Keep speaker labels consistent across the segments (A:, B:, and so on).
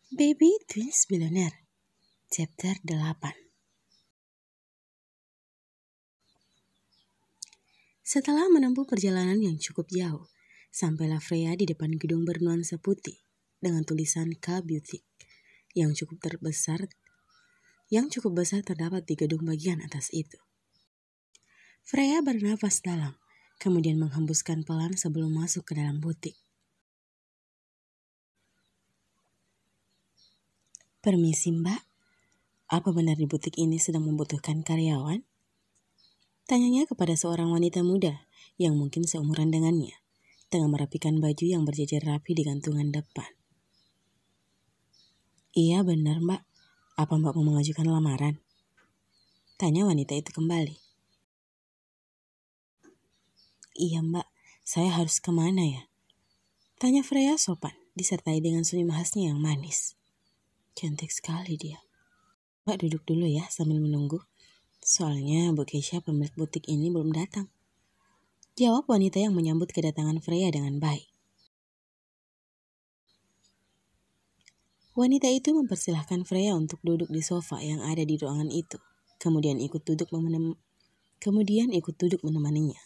A: Baby Twins Billionaire, Chapter 8. Setelah menempuh perjalanan yang cukup jauh, sampailah Freya di depan gedung bernuansa putih dengan tulisan K Beauty yang cukup besar terdapat di gedung bagian atas itu. Freya bernafas dalam, kemudian menghembuskan pelan sebelum masuk ke dalam butik. Permisi Mbak, apa benar di butik ini sedang membutuhkan karyawan? Tanyanya kepada seorang wanita muda yang mungkin seumuran dengannya, tengah merapikan baju yang berjejer rapi di gantungan depan. Iya benar Mbak, apa Mbak mau mengajukan lamaran? Tanya wanita itu kembali. Iya Mbak, saya harus kemana ya? Tanya Freya sopan, disertai dengan senyum khasnya yang manis. Cantik sekali dia. Mbak duduk dulu ya sambil menunggu. Soalnya Bu Keisha pemilik butik ini belum datang. Jawab wanita yang menyambut kedatangan Freya dengan baik. Wanita itu mempersilahkan Freya untuk duduk di sofa yang ada di ruangan itu. Kemudian ikut duduk menemaninya.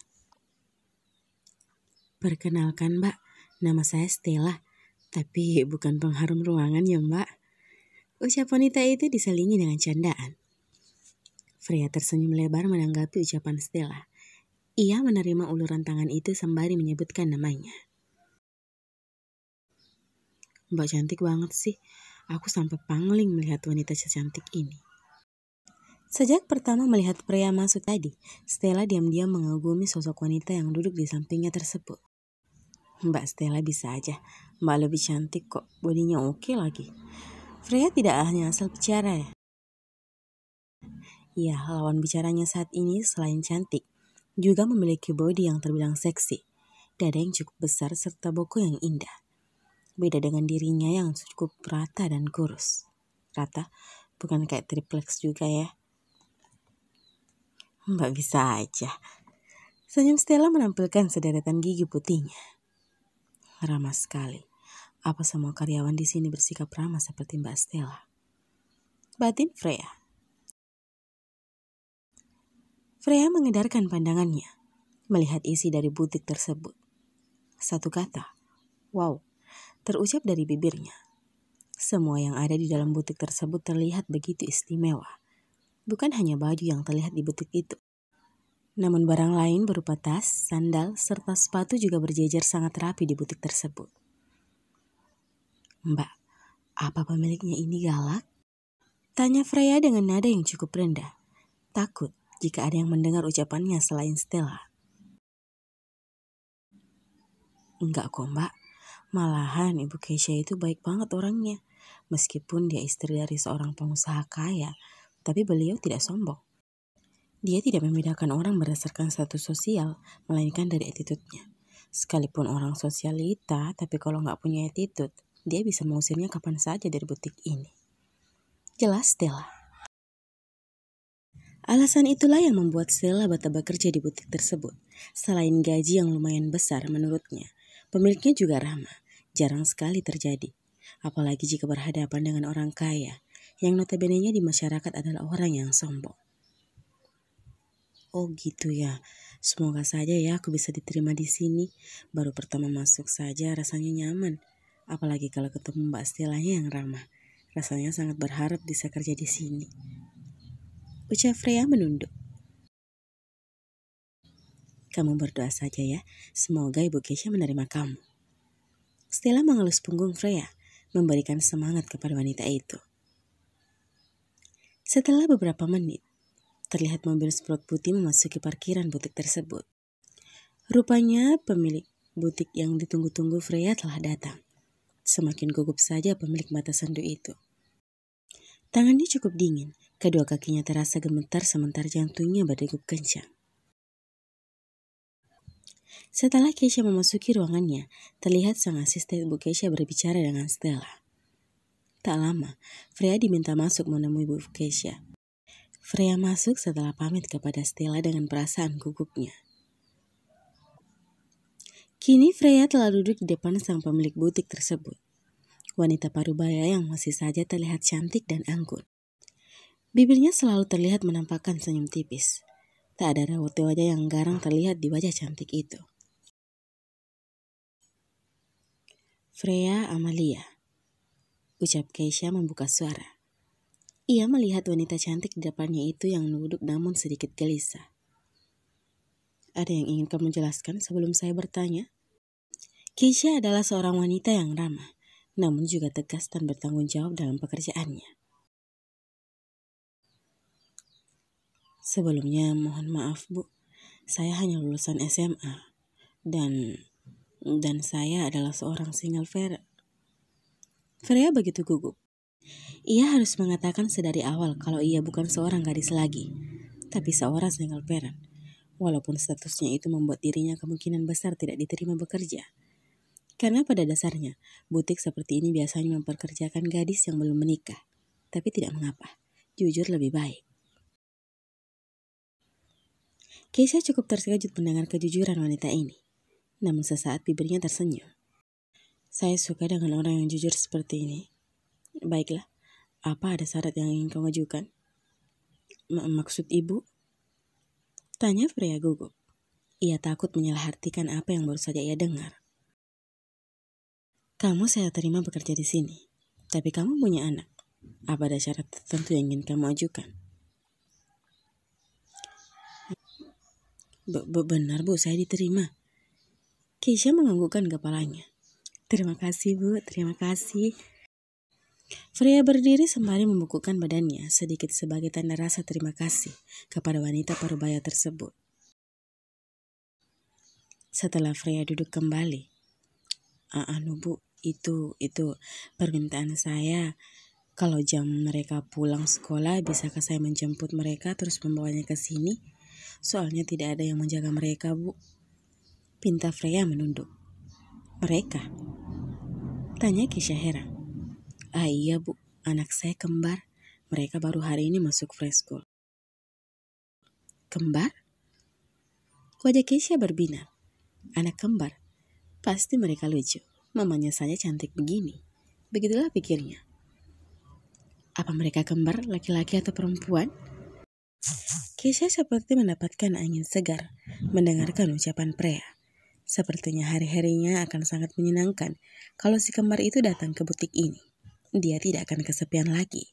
A: Perkenalkan Mbak, nama saya Stella. Tapi bukan pengharum ruangan ya Mbak. Ucap wanita itu diselingi dengan candaan. Freya tersenyum lebar menanggapi ucapan Stella. Ia menerima uluran tangan itu sembari menyebutkan namanya. Mbak cantik banget sih. Aku sampai pangling melihat wanita secantik ini. Sejak pertama melihat Freya masuk tadi, Stella diam-diam mengagumi sosok wanita yang duduk di sampingnya tersebut. Mbak Stella bisa aja. Mbak lebih cantik kok. Bodinya oke lagi. Freya tidak hanya asal bicara ya. Ya, lawan bicaranya saat ini selain cantik, juga memiliki bodi yang terbilang seksi, dada yang cukup besar serta boko yang indah. Beda dengan dirinya yang cukup rata dan kurus. Rata, bukan kayak triplex juga ya. Mbak bisa aja. Senyum Stella menampilkan sederetan gigi putihnya. Ramah sekali. Apa semua karyawan di sini bersikap ramah seperti Mbak Stella? Batin Freya. Freya mengedarkan pandangannya, melihat isi dari butik tersebut. Satu kata, wow, terucap dari bibirnya. Semua yang ada di dalam butik tersebut terlihat begitu istimewa. Bukan hanya baju yang terlihat di butik itu. Namun barang lain berupa tas, sandal, serta sepatu juga berjejer sangat rapi di butik tersebut. Mbak, apa pemiliknya ini galak? Tanya Freya dengan nada yang cukup rendah. Takut jika ada yang mendengar ucapannya selain Stella. Enggak kok Mbak, malahan Ibu Keisha itu baik banget orangnya. Meskipun dia istri dari seorang pengusaha kaya, tapi beliau tidak sombong. Dia tidak membedakan orang berdasarkan status sosial, melainkan dari attitude-nya. Sekalipun orang sosialita, tapi kalau nggak punya attitude, dia bisa mengusirnya kapan saja dari butik ini. Jelas Stella. Alasan itulah yang membuat Stella betah bekerja di butik tersebut. Selain gaji yang lumayan besar menurutnya, pemiliknya juga ramah, jarang sekali terjadi. Apalagi jika berhadapan dengan orang kaya, yang notabene-nya di masyarakat adalah orang yang sombong. Oh gitu ya, semoga saja ya aku bisa diterima di sini. Baru pertama masuk saja rasanya nyaman. Apalagi kalau ketemu Mbak Stellanya yang ramah. Rasanya sangat berharap bisa kerja di sini. Ucap Freya menunduk. Kamu berdoa saja ya, semoga Ibu Keisha menerima kamu. Stella mengelus punggung Freya, memberikan semangat kepada wanita itu. Setelah beberapa menit, terlihat mobil Sprott putih memasuki parkiran butik tersebut. Rupanya pemilik butik yang ditunggu-tunggu Freya telah datang. Semakin gugup saja pemilik mata sendu itu. Tangannya cukup dingin, kedua kakinya terasa gemetar sementara jantungnya berdegup kencang. Setelah Keisha memasuki ruangannya, terlihat sang asisten Bu Keisha berbicara dengan Stella. Tak lama, Freya diminta masuk menemui Bu Keisha. Freya masuk setelah pamit kepada Stella dengan perasaan gugupnya. Kini Freya telah duduk di depan sang pemilik butik tersebut. wanita parubaya yang masih saja terlihat cantik dan anggun. Bibirnya selalu terlihat menampakkan senyum tipis. Tak ada raut wajah yang garang terlihat di wajah cantik itu. Freya Amalia, ucap Keisha membuka suara. Ia melihat wanita cantik di depannya itu yang duduk namun sedikit gelisah. Ada yang ingin kamu jelaskan sebelum saya bertanya? Keisha adalah seorang wanita yang ramah, namun juga tegas dan bertanggung jawab dalam pekerjaannya. Sebelumnya mohon maaf Bu, saya hanya lulusan SMA dan saya adalah seorang single parent. Freya begitu gugup. Ia harus mengatakan sedari awal kalau ia bukan seorang gadis lagi, tapi seorang single parent. Walaupun statusnya itu membuat dirinya kemungkinan besar tidak diterima bekerja. Karena pada dasarnya, butik seperti ini biasanya memperkerjakan gadis yang belum menikah. Tapi tidak mengapa, jujur lebih baik. Keisha cukup terkejut mendengar kejujuran wanita ini. Namun sesaat bibirnya tersenyum. Saya suka dengan orang yang jujur seperti ini. Baiklah, apa ada syarat yang ingin kau ajukan? Maksud ibu? Tanya Freya gugup. Ia takut menyalahartikan apa yang baru saja ia dengar. Kamu saya terima bekerja di sini, tapi kamu punya anak. Apa ada syarat tertentu yang ingin kamu ajukan? Benar Bu, saya diterima. Keisha menganggukkan kepalanya. Terima kasih Bu, terima kasih. Freya berdiri sembari membungkukkan badannya sedikit sebagai tanda rasa terima kasih kepada wanita parubaya tersebut. Setelah Freya duduk kembali, Bu, itu permintaan saya. Kalau jam mereka pulang sekolah, bisakah saya menjemput mereka terus membawanya ke sini? Soalnya tidak ada yang menjaga mereka, Bu. Pinta Freya menunduk. Mereka? Tanya Keisha heran. Iya Bu, anak saya kembar. Mereka baru hari ini masuk preschool. Kembar? Wajah Keisha berbinar. Anak kembar? Pasti mereka lucu. Mamanya saja cantik begini. Begitulah pikirnya. Apa mereka kembar, laki-laki atau perempuan? Keisha seperti mendapatkan angin segar mendengarkan ucapan Freya. Sepertinya hari-harinya akan sangat menyenangkan kalau si kembar itu datang ke butik ini. Dia tidak akan kesepian lagi.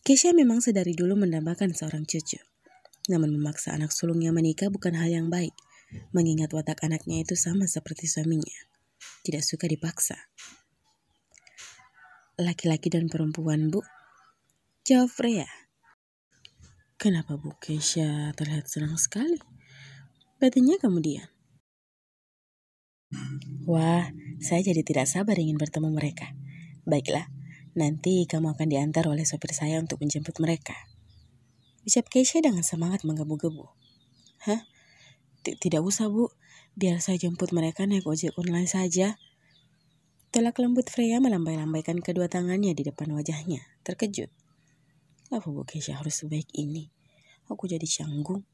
A: Keisha memang sedari dulu mendambakan seorang cucu. Namun memaksa anak sulungnya menikah bukan hal yang baik, mengingat watak anaknya itu sama seperti suaminya. Tidak suka dipaksa. Laki-laki dan perempuan, Bu? Jawab Freya. Kenapa Bu Keisha terlihat senang sekali? Batinnya kemudian. Wah, saya jadi tidak sabar ingin bertemu mereka. Baiklah, nanti kamu akan diantar oleh sopir saya untuk menjemput mereka. Ucap Keisha dengan semangat menggebu-gebu. Hah? Tidak usah Bu, biar saya jemput mereka naik ojek online saja. Tolak lembut Freya melambai-lambaikan kedua tangannya di depan wajahnya, terkejut. Apa Bu Keisha harus sebaik ini? Aku jadi canggung.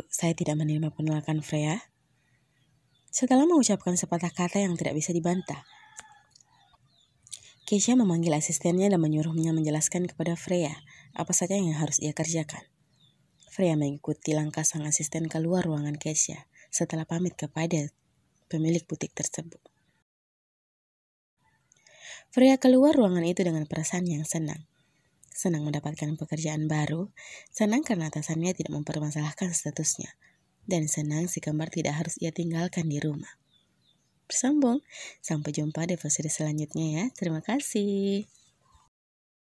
A: Saya tidak menerima penolakan Freya. Setelah mengucapkan sepatah kata yang tidak bisa dibantah, Keisha memanggil asistennya dan menyuruhnya menjelaskan kepada Freya apa saja yang harus ia kerjakan. Freya mengikuti langkah sang asisten keluar ruangan Keisha setelah pamit kepada pemilik butik tersebut. Freya keluar ruangan itu dengan perasaan yang senang. Senang mendapatkan pekerjaan baru, senang karena atasannya tidak mempermasalahkan statusnya, dan senang si kembar tidak harus ia tinggalkan di rumah. Bersambung, sampai jumpa di episode selanjutnya ya. Terima kasih.